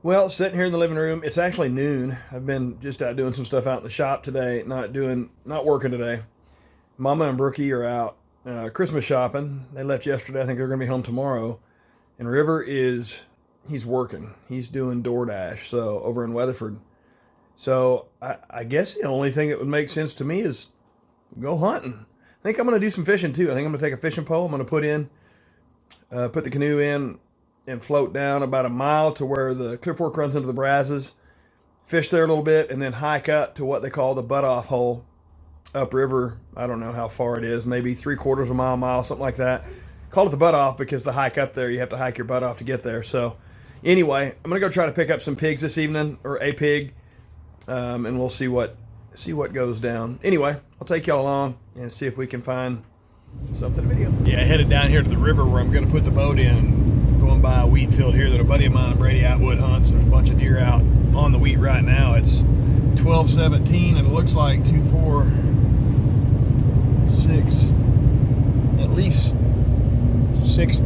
Well, sitting here in the living room, it's actually noon. I've been just out doing some stuff out in the shop today, not working today. Mama and Brookie are out Christmas shopping. They left yesterday. I think they're going to be home tomorrow. And River he's working. He's doing DoorDash, so over in Weatherford. So I guess the only thing that would make sense to me is go hunting. I think I'm going to do some fishing too. I think I'm going to take a fishing pole. I'm going to put the canoe in and float down about a mile to where the Clear Fork runs into the Brazos, fish there a little bit, and then hike up to what they call the butt off hole upriver. I don't know how far it is, maybe 3/4 of a mile, something like that. Call it the butt off because the hike up there, you have to hike your butt off to get there. So anyway, I'm gonna go try to pick up some pigs this evening, or a pig, and we'll see what goes down. Anyway, I'll take y'all along and see if we can find something to video. Yeah, I headed down here to the river where I'm gonna put the boat in. Going by a wheat field here that a buddy of mine, Brady Atwood, hunts. There's a bunch of deer out on the wheat right now. It's 12:17 and it looks like 2, 4, 6, at least six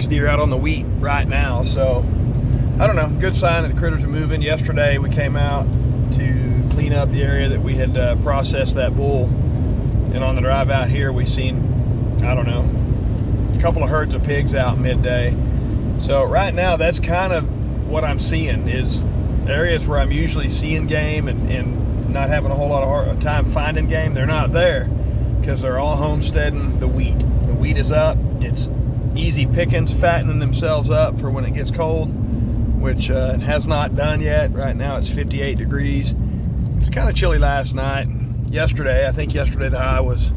deer out on the wheat right now. So I don't know, good sign that the critters are moving. Yesterday we came out to clean up the area that we had processed that bull, and on the drive out here we seen, I don't know, a couple of herds of pigs out midday. So right now that's kind of what I'm seeing, is areas where I'm usually seeing game and not having a whole lot of time finding game. They're not there because they're all homesteading the wheat. The wheat is up. It's easy pickings, fattening themselves up for when it gets cold, which it has not done yet. Right now it's 58 degrees. It was kind of chilly last night. I think yesterday the high was,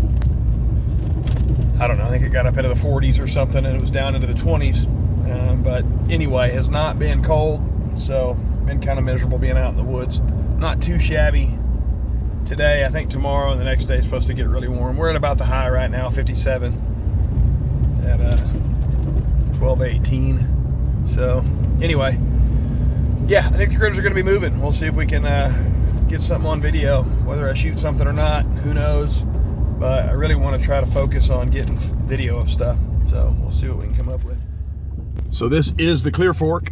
I don't know, I think it got up into the 40s or something, and it was down into the 20s. But anyway, has not been cold, so been kind of miserable being out in the woods. Not too shabby today. I think tomorrow and the next day is supposed to get really warm. We're at about the high right now, 57 at 12:18. So anyway, yeah, I think the critters are going to be moving. We'll see if we can get something on video. Whether I shoot something or not, who knows. But I really want to try to focus on getting video of stuff. So we'll see what we can come up with. So this is the Clear Fork,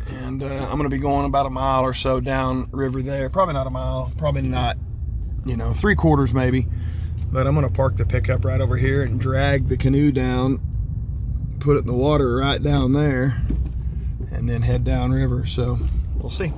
and I'm going to be going about a mile or so down river there. Probably not a mile, probably not, 3/4 maybe. But I'm going to park the pickup right over here and drag the canoe down, put it in the water right down there, and then head down river. So we'll see.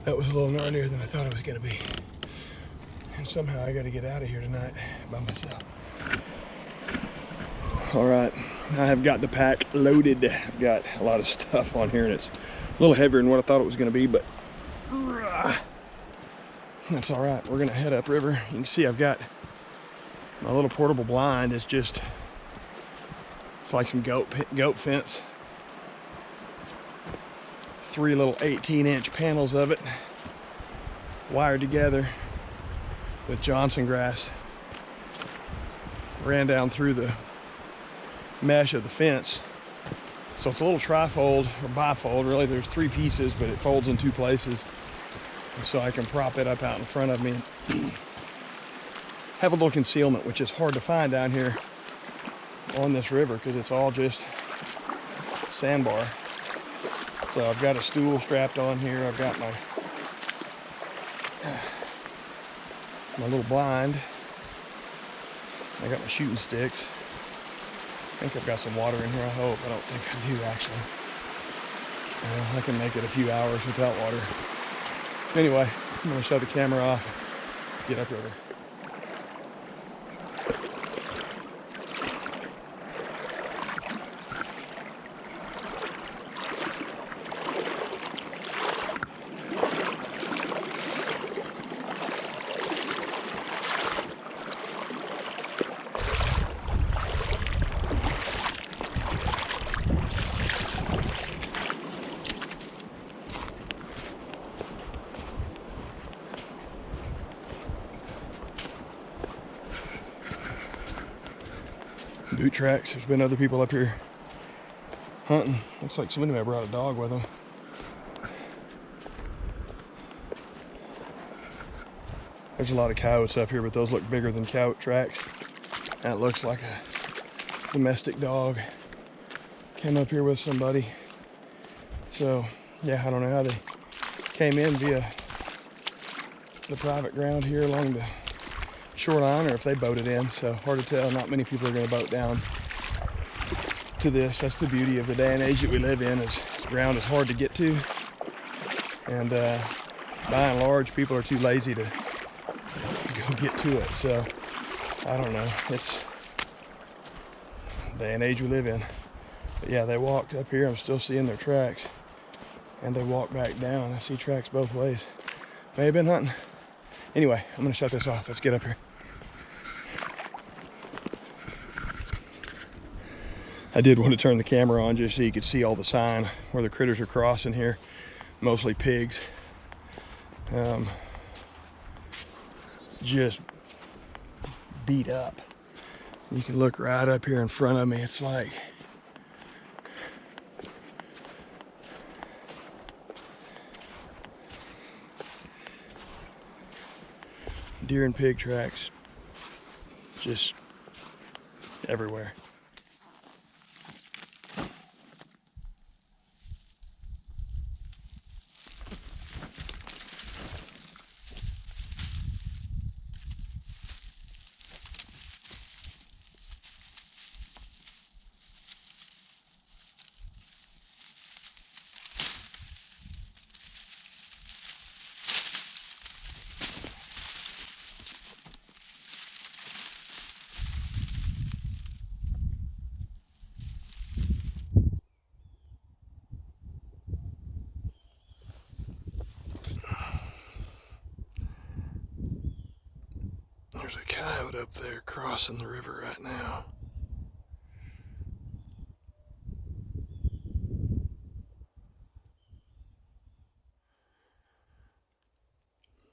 That was a little gnarlier than I thought it was going to be. And somehow I got to get out of here tonight by myself. All right, I have got the pack loaded. I've got a lot of stuff on here, and it's a little heavier than what I thought it was going to be, but that's all right. We're going to head upriver. You can see I've got my little portable blind. It's like some goat fence. 3 little 18-inch panels of it wired together with Johnson grass. Ran down through the mesh of the fence. So it's a little trifold or bifold. Really, there's 3 pieces, but it folds in 2 places. And so I can prop it up out in front of me and have a little concealment, which is hard to find down here on this river because it's all just sandbar. So I've got a stool strapped on here. I've got my little blind. I got my shooting sticks. I think I've got some water in here, I hope. I don't think I do, actually. I can make it a few hours without water. Anyway, I'm gonna shut the camera off, get upriver. Boot tracks. There's been other people up here hunting. Looks like somebody may have brought a dog with them. There's a lot of coyotes up here, but those look bigger than coyote tracks. That looks like a domestic dog came up here with somebody. So yeah, I don't know how they came in via the private ground here along the shoreline or if they boated in, so hard to tell. Not many people are going to boat down to this. That's the beauty of the day and age that we live in, is the ground is hard to get to, and by and large people are too lazy to go get to it. So I don't know, it's the day and age we live in. But yeah, they walked up here. I'm still seeing their tracks, and they walked back down. I see tracks both ways. May have been hunting. Anyway, I'm gonna shut this off. Let's get up here. I did want to turn the camera on just so you could see all the sign where the critters are crossing here. Mostly pigs. Just beat up. You can look right up here in front of me. It's like deer and pig tracks just everywhere. There's a coyote up there crossing the river right now.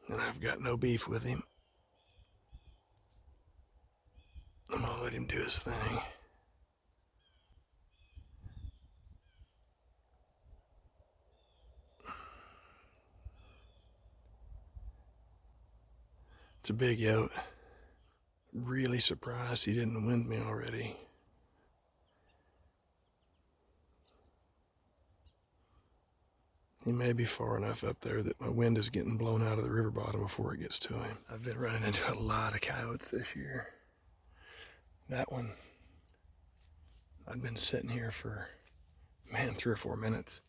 And I've got no beef with him. I'm gonna let him do his thing. It's a big yote. Really surprised he didn't wind me already. He may be far enough up there that my wind is getting blown out of the river bottom before it gets to him. I've been running into a lot of coyotes this year. That one, I'd been sitting here for, man, 3 or 4 minutes.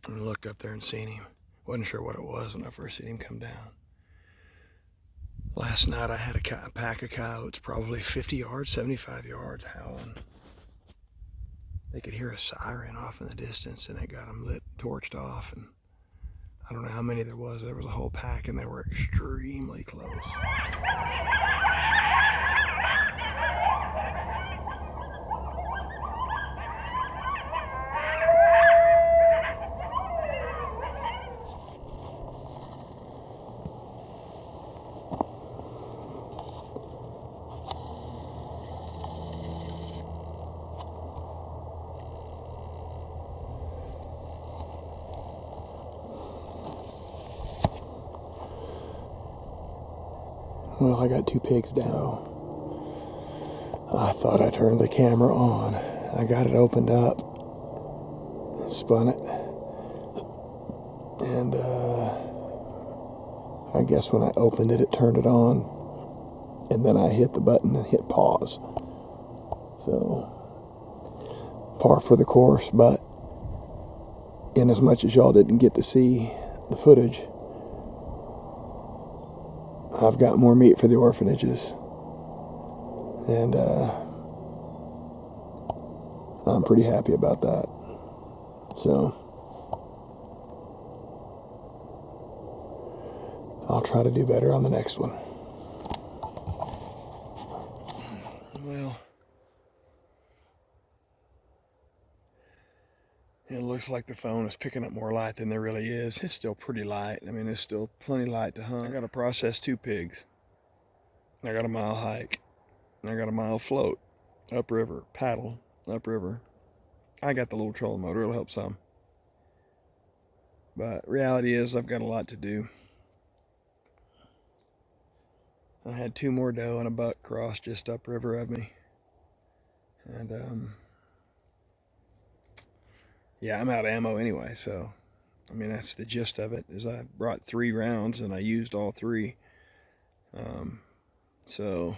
And looked up there and seen him. Wasn't sure what it was when I first seen him come down. Last night I had a pack of coyotes, probably 50 yards, 75 yards, howling. They could hear a siren off in the distance, and it got them lit, torched off. And I don't know how many there was. There was a whole pack, and they were extremely close. Well, I got 2 pigs down. I thought I turned the camera on. I got it opened up, spun it, and I guess when I opened it, it turned it on, and then I hit the button and hit pause. So, par for the course, but in as much as y'all didn't get to see the footage, I've got more meat for the orphanages, and I'm pretty happy about that. So I'll try to do better on the next one. Well, it looks like the phone is picking up more light than there really is. It's still pretty light. I mean, it's still plenty light to hunt. I got to process 2 pigs. I got a mile hike. I got a mile float upriver, paddle upriver. I got the little trolling motor. It'll help some. But reality is I've got a lot to do. I had 2 more doe and a buck cross just upriver of me. And yeah, I'm out of ammo anyway, so I mean that's the gist of it. Is I brought 3 rounds and I used all 3. So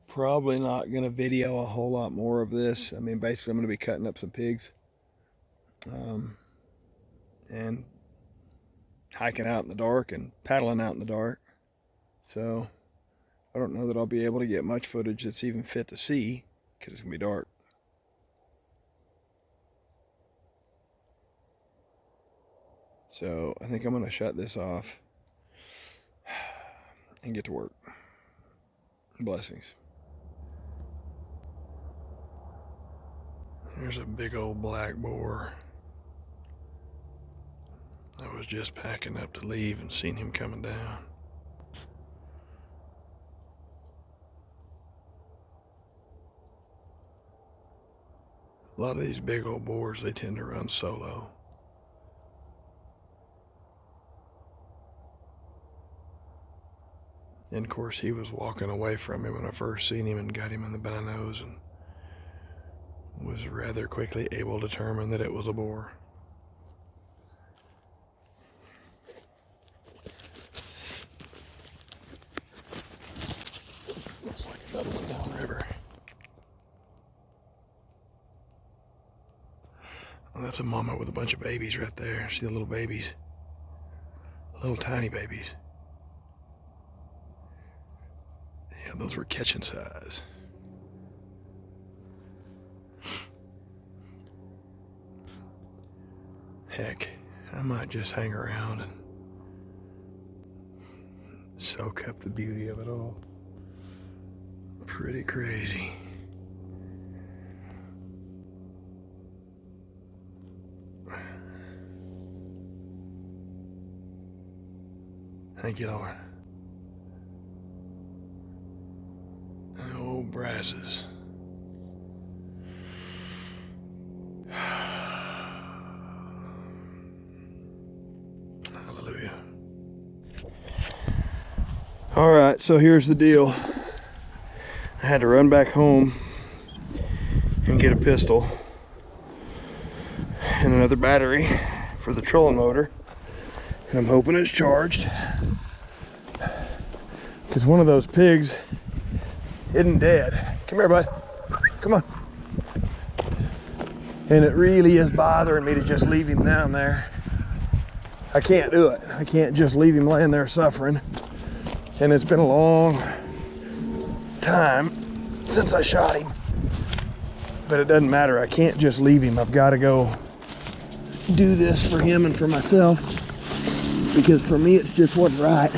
probably not gonna video a whole lot more of this. I mean, basically I'm gonna be cutting up some pigs and hiking out in the dark and paddling out in the dark. So I don't know that I'll be able to get much footage that's even fit to see because it's gonna be dark. So I think I'm gonna shut this off and get to work. Blessings. There's a big old black boar. I was just packing up to leave and seen him coming down. A lot of these big old boars, they tend to run solo. And of course he was walking away from me when I first seen him and got him in the binos and was rather quickly able to determine that it was a boar. Looks like another one downriver. Well, that's a mama with a bunch of babies right there. See the little babies? Little tiny babies. Yeah, those were catching size. Heck, I might just hang around and soak up the beauty of it all. Pretty crazy. Thank you, Lord. Old brasses. Hallelujah. All right, so here's the deal. I had to run back home and get a pistol and another battery for the trolling motor. And I'm hoping it's charged, because one of those pigs isn't dead. Come here, bud. Come on. And it really is bothering me to just leave him down there. I can't do it. I can't just leave him laying there suffering. And it's been a long time since I shot him. But it doesn't matter. I can't just leave him. I've got to go do this for him and for myself, because for me it's just what's right.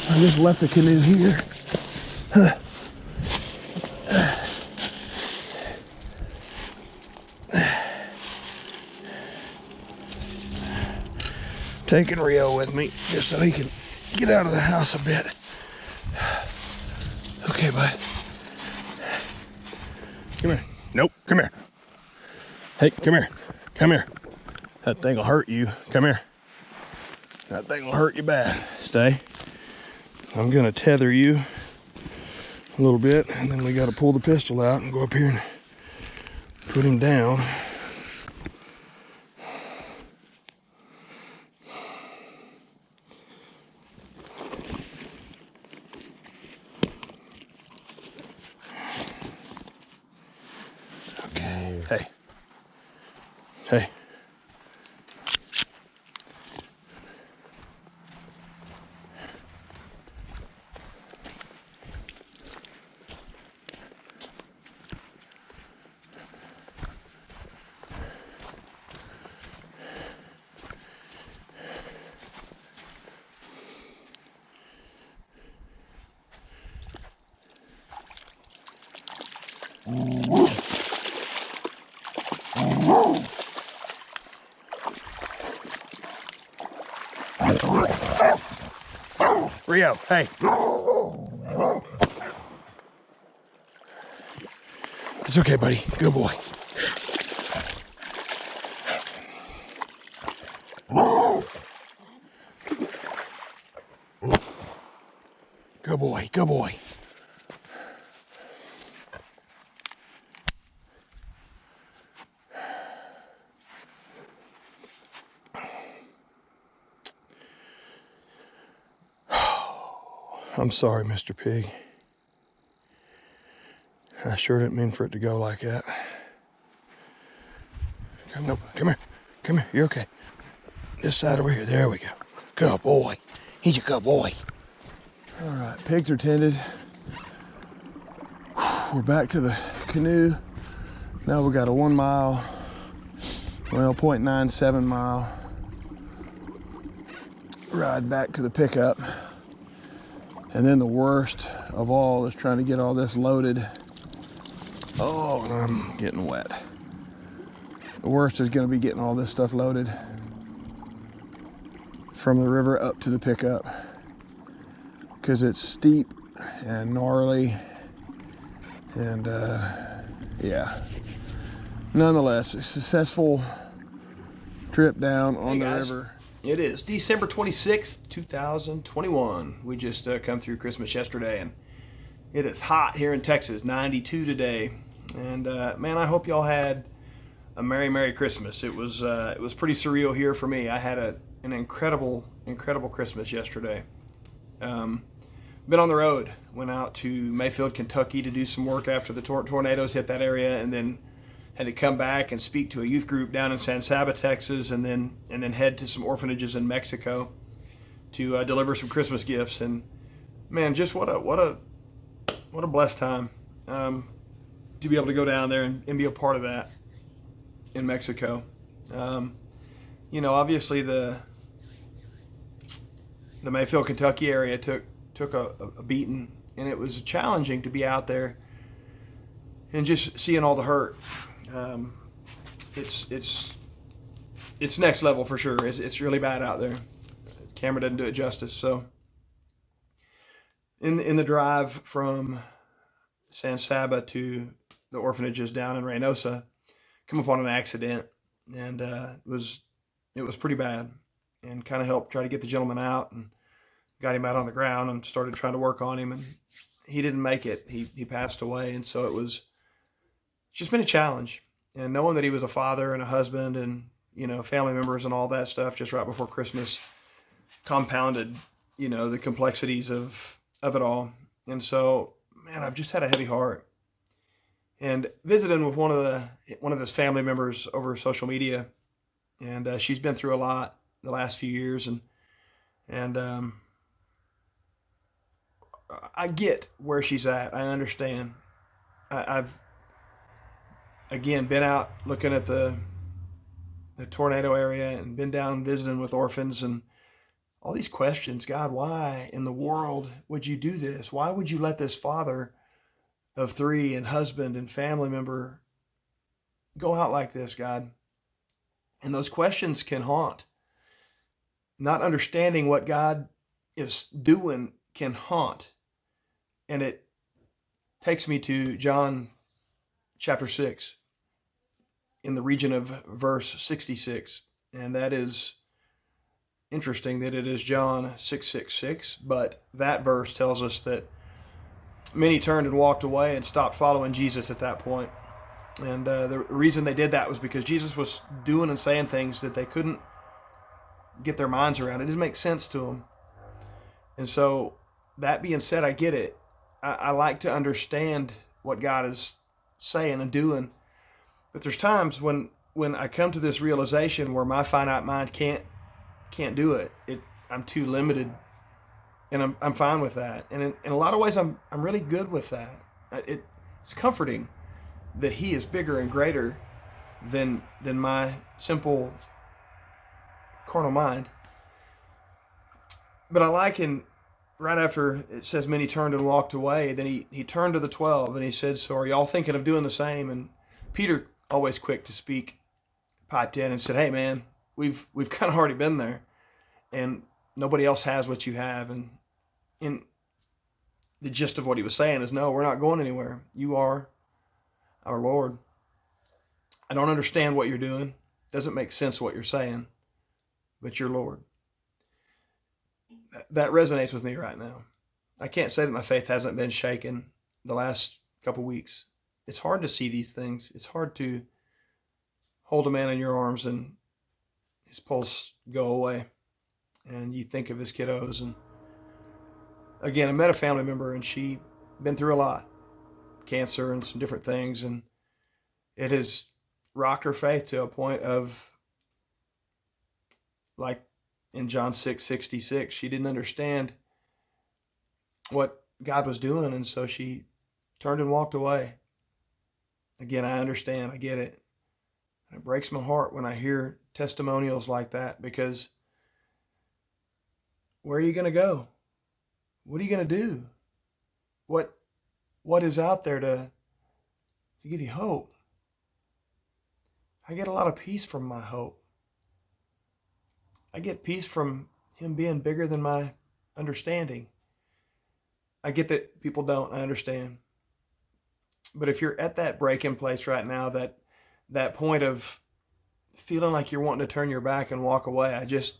I just left the canoe here. Taking Rio with me just so he can get out of the house a bit. Okay, bud. Come here. Nope, come here. Hey, come here. Come here. That thing will hurt you. Come here. That thing will hurt you bad. Stay. I'm gonna tether you a little bit, and then we gotta pull the pistol out and go up here and put him down. Okay. Hey. Hey. Rio, hey. It's okay, buddy. Good boy. Good boy, good boy. I'm sorry, Mr. Pig. I sure didn't mean for it to go like that. Come here. Come here. You're okay. This side over here. There we go. Good boy. He's a good boy. All right, pigs are tended. We're back to the canoe. Now we got a 1 mile, well, 0.97 mile ride back to the pickup. And then the worst of all is trying to get all this loaded. Oh, and I'm getting wet. The worst is gonna be getting all this stuff loaded from the river up to the pickup, because it's steep and gnarly, and yeah. Nonetheless, a successful trip down on the river. It is December 26th, 2021. We just come through Christmas yesterday, and it is hot here in Texas, 92 today. And man, I hope y'all had a Merry Christmas. It was pretty surreal here for me. I had an incredible Christmas yesterday. Been on the road. Went out to Mayfield, Kentucky to do some work after the tornadoes hit that area, and then had to come back and speak to a youth group down in San Saba, Texas, and then head to some orphanages in Mexico to deliver some Christmas gifts. And man, just what a blessed time to be able to go down there and be a part of that in Mexico. You know, obviously the Mayfield, Kentucky area took a beating, and it was challenging to be out there and just seeing all the hurt. It's next level for sure. It's really bad out there. Camera doesn't do it justice. So in the drive from San Saba to the orphanages down in Reynosa, come upon an accident, and it was pretty bad, and kind of helped try to get the gentleman out and got him out on the ground and started trying to work on him, and he didn't make it. He passed away, and so it's just been a challenge. And knowing that he was a father and a husband and, you know, family members and all that stuff just right before Christmas compounded, you know, the complexities of it all. And so, man, I've just had a heavy heart. And visiting with one of his family members over social media, and she's been through a lot the last few years, and I get where she's at. I understand. I've again been out looking at the tornado area and been down visiting with orphans, and all these questions. God, why in the world would you do this? Why would you let this father of 3 and husband and family member go out like this, God? And those questions can haunt. Not understanding what God is doing can haunt. And it takes me to John chapter 6 in the region of verse 66. And that is interesting that it is John 6:66, but that verse tells us that many turned and walked away and stopped following Jesus at that point. And the reason they did that was because Jesus was doing and saying things that they couldn't get their minds around. It didn't make sense to them. And so, that being said, I get it. I like to understand what God is saying and doing. But there's times when I come to this realization where my finite mind can't do it. I'm too limited, and I'm fine with that. And in a lot of ways, I'm really good with that. It's comforting that He is bigger and greater than my simple carnal mind. But I like right after it says many turned and walked away, then he turned to the 12 and he said, "So are y'all thinking of doing the same?" And Peter, always quick to speak, piped in and said, "Hey man, we've kind of already been there, and nobody else has what you have." And in the gist of what he was saying is, no, we're not going anywhere. You are our Lord. I don't understand what you're doing. Doesn't make sense what you're saying, but you're Lord. That resonates with me right now. I can't say that my faith hasn't been shaken the last couple weeks. It's hard to see these things. It's hard to hold a man in your arms and his pulse go away, and you think of his kiddos. And again, I met a family member, and she been through a lot, cancer and some different things, and it has rocked her faith to a point of, like in John 6:66, she didn't understand what God was doing, and so she turned and walked away. Again, I understand, I get it. And it breaks my heart when I hear testimonials like that, because where are you going to go? What are you going to do? What is out there to give you hope? I get a lot of peace from my hope. I get peace from Him being bigger than my understanding. I get that people don't, I understand. But if you're at that breaking place right now, that point of feeling like you're wanting to turn your back and walk away, I just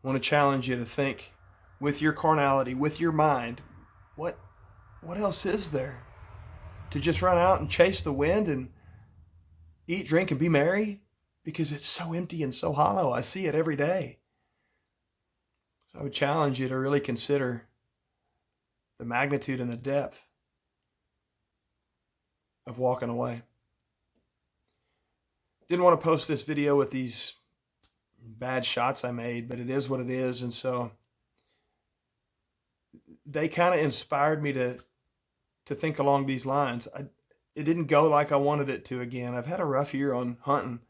want to challenge you to think with your carnality, with your mind, what else is there? To just run out and chase the wind and eat, drink, and be merry? Because it's so empty and so hollow. I see it every day. So I would challenge you to really consider the magnitude and the depth of walking away. Didn't want to post this video with these bad shots I made, but it is what it is. And so they kind of inspired me to think along these lines. It didn't go like I wanted it to again. I've had a rough year on hunting.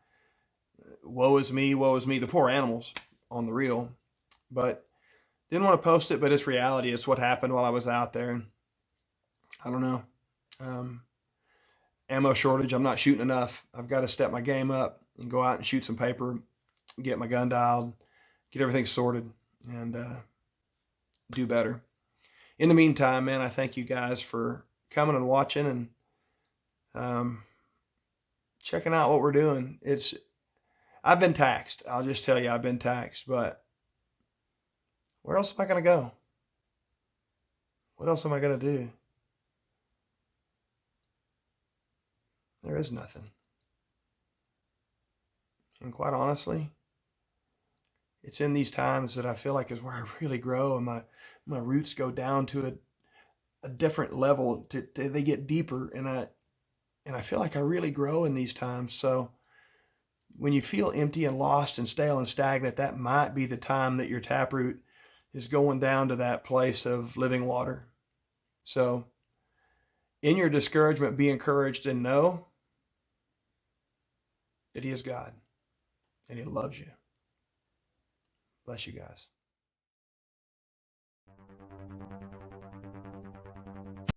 Woe is me, the poor animals on the reel. But didn't want to post it, but it's reality. It's what happened while I was out there. And I don't know. Ammo shortage. I'm not shooting enough. I've got to step my game up and go out and shoot some paper, get my gun dialed, get everything sorted, and do better. In the meantime, man, I thank you guys for coming and watching and checking out what we're doing. I've been taxed. I'll just tell you, I've been taxed, but where else am I going to go? What else am I going to do? There is nothing. And quite honestly, it's in these times that I feel like is where I really grow, and my roots go down to a different level. They get deeper, and I feel like I really grow in these times. So when you feel empty and lost and stale and stagnant, that might be the time that your taproot is going down to that place of living water. So in your discouragement, be encouraged and know that He is God and He loves you. Bless you guys.